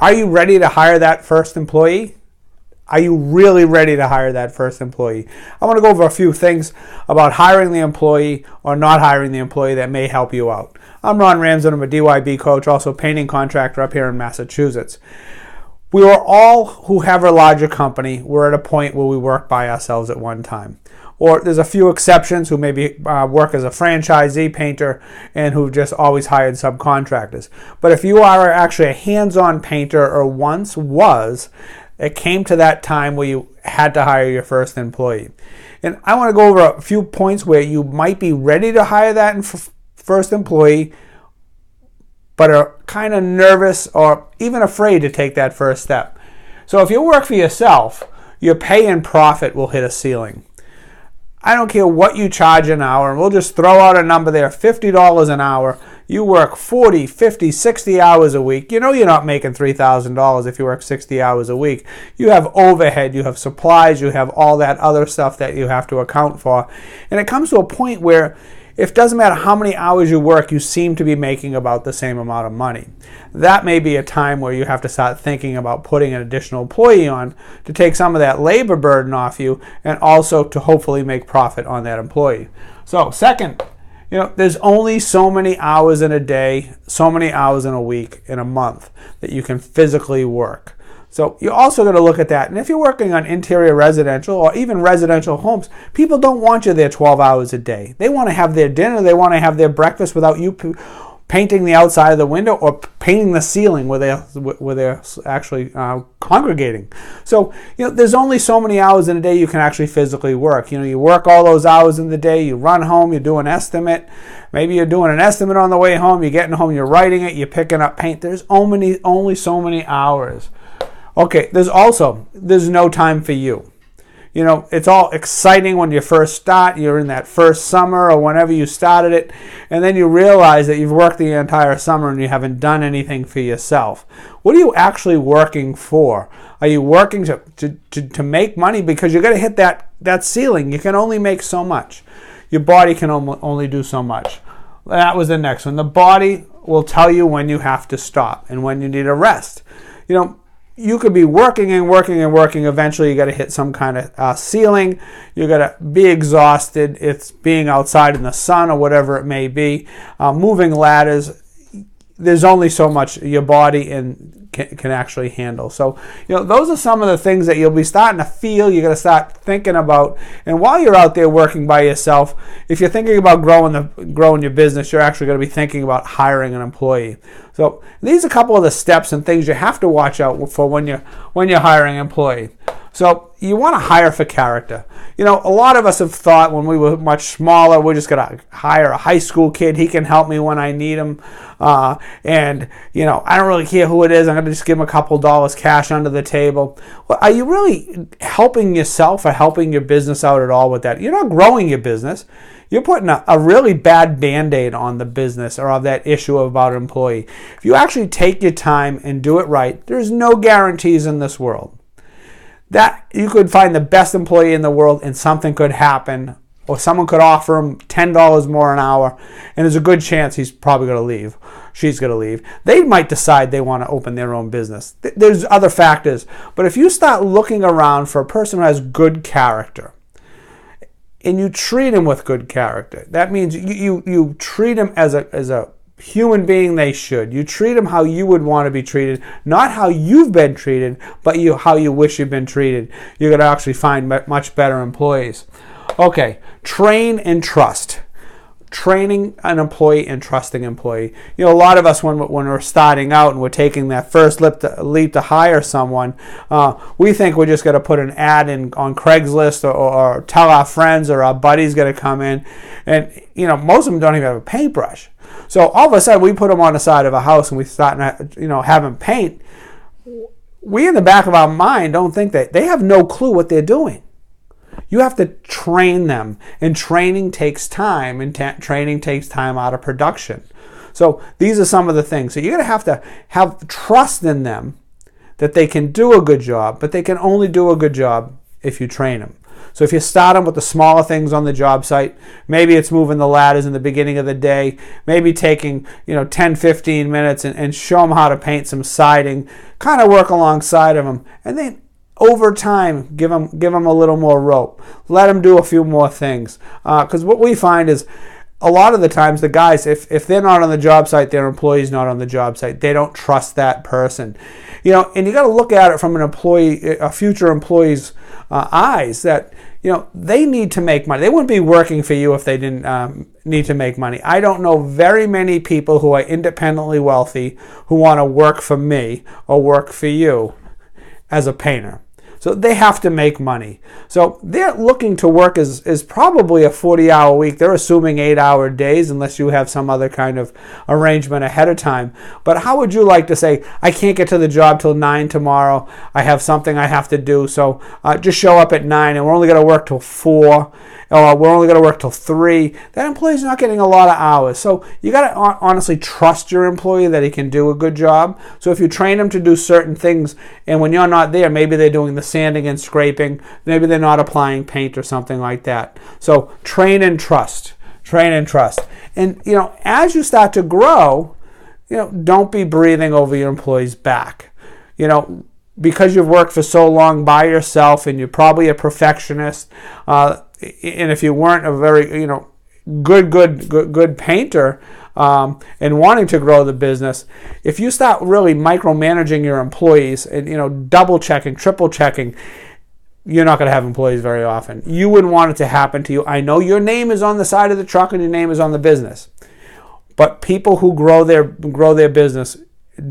Are you ready to hire that first employee? Are you really ready to hire that first employee? I want to go over a few things about hiring the employee or not hiring the employee that may help you out. I'm Ron Ramsden. I'm a DYB coach, also a painting contractor up here in Massachusetts. We were all who have a larger company, we're at a point where we work by ourselves at one time. Or there's a few exceptions who maybe work as a franchisee painter and who've just always hired subcontractors. But if you are actually a hands-on painter or once was, it came to that time where you had to hire your first employee. And I want to go over a few points where you might be ready to hire that first employee, but are kind of nervous or even afraid to take that first step. So if you work for yourself, your pay and profit will hit a ceiling. I don't care what you charge an hour, and we'll just throw out a number there, $50 an hour. You work 40, 50, 60 hours a week. You know you're not making $3,000 if you work 60 hours a week. You have overhead, you have supplies, you have all that other stuff that you have to account for. And it comes to a point where it doesn't matter how many hours you work, you seem to be making about the same amount of money. That may be a time where you have to start thinking about putting an additional employee on to take some of that labor burden off you and also to hopefully make profit on that employee. So second, there's only so many hours in a day, so many hours in a week, in a month that you can physically work. So you're also going to look at that. And if you're working on interior residential or even residential homes, people don't want you there 12 hours a day. They want to have their dinner, they want to have their breakfast without you painting the outside of the window or painting the ceiling where they're actually congregating. So there's only so many hours in a day you can actually physically work. You work all those hours in the day, you run home, you do an estimate. Maybe you're doing an estimate on the way home, you're getting home, you're writing it, you're picking up paint. There's only so many hours. Okay, there's no time for you. It's all exciting when you first start, you're in that first summer or whenever you started it, and then you realize that you've worked the entire summer and you haven't done anything for yourself. What are you actually working for? Are you working to make money? Because you're going to hit that ceiling. You can only make so much. Your body can only do so much. That was the next one. The body will tell you when you have to stop and when you need a rest. You could be working and working and working. Eventually, you got to hit some kind of ceiling. You got to be exhausted. It's being outside in the sun or whatever it may be. Moving ladders. There's only so much your body can actually handle. So, those are some of the things that you'll be starting to feel. You're going to start thinking about. And while you're out there working by yourself, if you're thinking about growing your business, you're actually going to be thinking about hiring an employee. So these are a couple of the steps and things you have to watch out for when you're hiring an employee. So you want to hire for character. A lot of us have thought when we were much smaller, we're just going to hire a high school kid. He can help me when I need him. And I don't really care who it is. I'm going to just give him a couple dollars cash under the table. Well, are you really helping yourself or helping your business out at all with that? You're not growing your business. You're putting a really bad Band-Aid on the business or of that issue about an employee. If you actually take your time and do it right, there's no guarantees in this world. That you could find the best employee in the world and something could happen, or someone could offer him $10 more an hour, and there's a good chance he's probably going to leave. She's going to leave. They might decide they want to open their own business. There's other factors. But if you start looking around for a person who has good character, and you treat him with good character, that means you treat him as a human being they should. You treat them how you would want to be treated, not how you've been treated, but how you wish you'd been treated. You're going to actually find much better employees. Okay, train and trust. Training an employee and trusting an employee. A lot of us when we're starting out and we're taking that first leap to hire someone, we think we're just going to put an ad in on Craigslist or tell our friends or our buddies going to come in, and most of them don't even have a paintbrush. So all of a sudden we put them on the side of a house and we start have them paint. We in the back of our mind don't think that they have no clue what they're doing. You have to train them, and training takes time, and training takes time out of production. So these are some of the things. So you're going to have trust in them that they can do a good job, but they can only do a good job if you train them. So if you start them with the smaller things on the job site, maybe it's moving the ladders in the beginning of the day, maybe taking 10, 15 minutes and show them how to paint some siding, kind of work alongside of them, and then over time, give them a little more rope. Let them do a few more things. Because what we find is a lot of the times the guys, if they're not on the job site, their employee's not on the job site. They don't trust that person. And you got to look at it from a future employee's eyes that, they need to make money. They wouldn't be working for you if they didn't need to make money. I don't know very many people who are independently wealthy who want to work for me or work for you as a painter. So they have to make money. So they're looking to work is probably a 40-hour week. They're assuming 8-hour days unless you have some other kind of arrangement ahead of time. But how would you like to say, I can't get to the job till 9 tomorrow. I have something I have to do. So just show up at 9 and we're only going to work till 4. Or we're only going to work till 3. That employee's not getting a lot of hours. So you got to honestly trust your employee that he can do a good job. So if you train him to do certain things and when you're not there, maybe they're doing the sanding and scraping, maybe they're not applying paint or something like that. So train and trust. And as you start to grow, don't be breathing over your employee's back. Because you've worked for so long by yourself and you're probably a perfectionist, and if you weren't a very good painter and wanting to grow the business, if you start really micromanaging your employees and double checking, triple checking, you're not going to have employees very often. You wouldn't want it to happen to you. I know your name is on the side of the truck and your name is on the business, but people who grow their business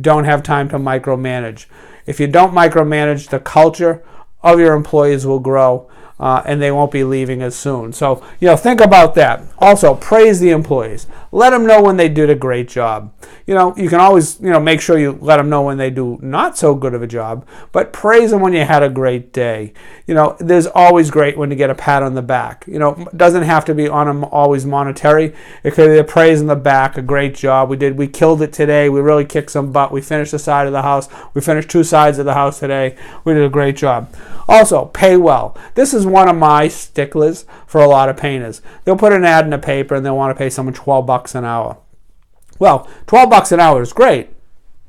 don't have time to micromanage. If you don't micromanage, the culture of your employees will grow. And they won't be leaving as soon. So, think about that. Also, praise the employees. Let them know when they did a great job. You can always, make sure you let them know when they do not so good of a job, but praise them when you had a great day. There's always great when you get a pat on the back. It doesn't have to be on them always monetary. It could be a praise on the back, a great job. We killed it today. We really kicked some butt. We finished the side of the house. We finished 2 sides of the house today. We did a great job. Also, pay well. This is one of my sticklers for a lot of painters. They'll put an ad in the paper and they'll want to pay someone $12 an hour. Well, $12 an hour is great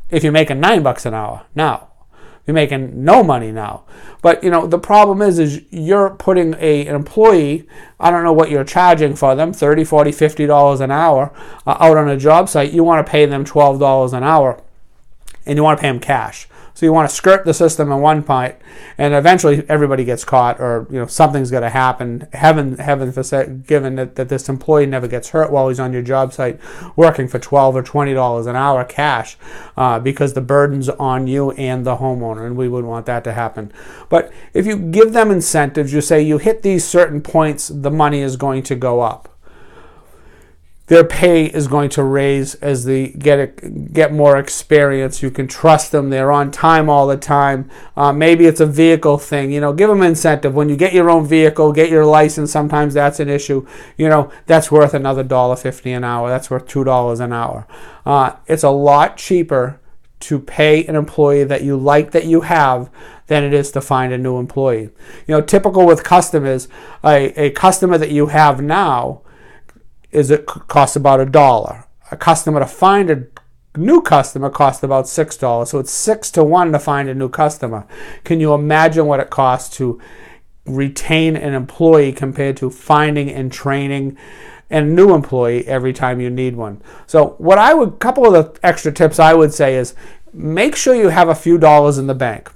if you're making $9 an hour now. You're making no money now. But, the problem is you're putting an employee, I don't know what you're charging for them, $30, $40, $50 an hour out on a job site. You want to pay them $12 an hour and you want to pay them cash. So you want to skirt the system at one point, and eventually everybody gets caught, or something's going to happen. Heaven given that this employee never gets hurt while he's on your job site working for $12 or $20 an hour cash, because the burden's on you and the homeowner, and we wouldn't want that to happen. But if you give them incentives, you say you hit these certain points, the money is going to go up. Their pay is going to raise as they get more experience. You can trust them. They're on time all the time. Maybe it's a vehicle thing. Give them incentive. When you get your own vehicle, get your license, sometimes that's an issue. That's worth another $1.50 an hour. That's worth $2 an hour. It's a lot cheaper to pay an employee that you like, that you have, than it is to find a new employee. Typical with customers, a customer that you have now, it costs about $1. A customer to find a new customer costs about $6. So it's 6 to 1 to find a new customer. Can you imagine what it costs to retain an employee compared to finding and training a new employee every time you need one? So couple of the extra tips I would say is, make sure you have a few dollars in the bank.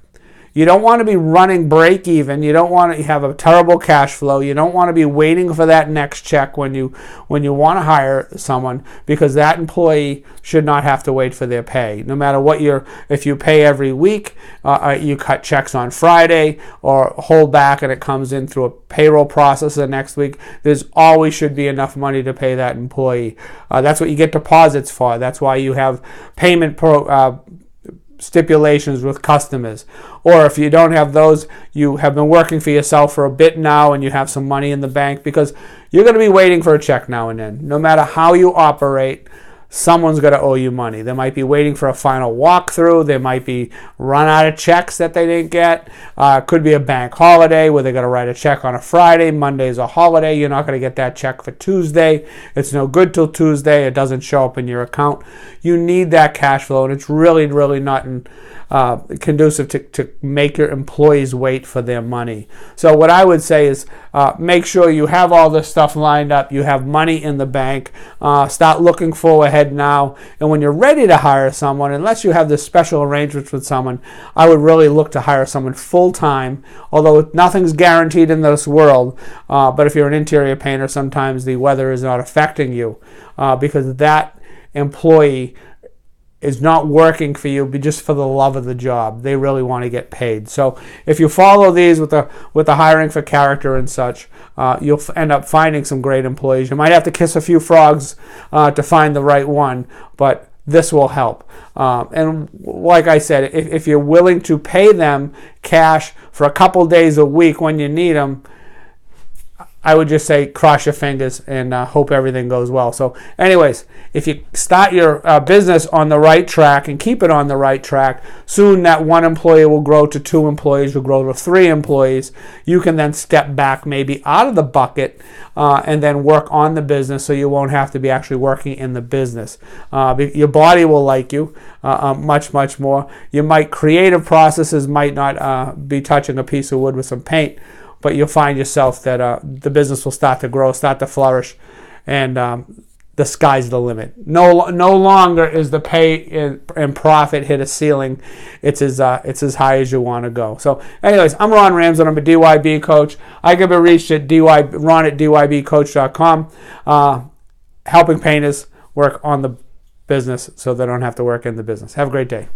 You don't want to be running break even. You don't want to have a terrible cash flow. You don't want to be waiting for that next check when you want to hire someone, because that employee should not have to wait for their pay. No matter what if you pay every week, you cut checks on Friday or hold back and it comes in through a payroll process the next week, there's always should be enough money to pay that employee. That's what you get deposits for. That's why you have payment stipulations with customers. Or if you don't have those, you have been working for yourself for a bit now and you have some money in the bank, because you're going to be waiting for a check now and then. No matter how you operate, someone's going to owe you money. They might be waiting for a final walkthrough. They might be run out of checks that they didn't get. Could be a bank holiday where they're going to write a check on a Friday. Monday's a holiday. You're not going to get that check for Tuesday. It's no good till Tuesday. It doesn't show up in your account. You need that cash flow, and it's really, really not conducive to make your employees wait for their money. So what I would say is make sure you have all this stuff lined up. You have money in the bank. Start looking forward now. And when you're ready to hire someone, unless you have this special arrangements with someone, I would really look to hire someone full-time, although nothing's guaranteed in this world. But if you're an interior painter, sometimes the weather is not affecting you because that employee is not working for you but just for the love of the job. They really want to get paid. So if you follow these with the hiring for character and such, you'll end up finding some great employees. You might have to kiss a few frogs to find the right one, but this will help. And like I said, if you're willing to pay them cash for a couple days a week when you need them, I would just say cross your fingers and hope everything goes well. So anyways, if you start your business on the right track and keep it on the right track, soon that one employee will grow to 2 employees, will grow to 3 employees. You can then step back maybe out of the bucket and then work on the business so you won't have to be actually working in the business. Your body will like you much, much more. Creative processes might not be touching a piece of wood with some paint, but you'll find yourself that the business will start to grow, start to flourish, and the sky's the limit. No longer is the pay and profit hit a ceiling. It's as high as you want to go. So anyways, I'm Ron Ramsden. I'm a DYB coach. I can be reached at ron@dybcoach.com, helping painters work on the business so they don't have to work in the business. Have a great day.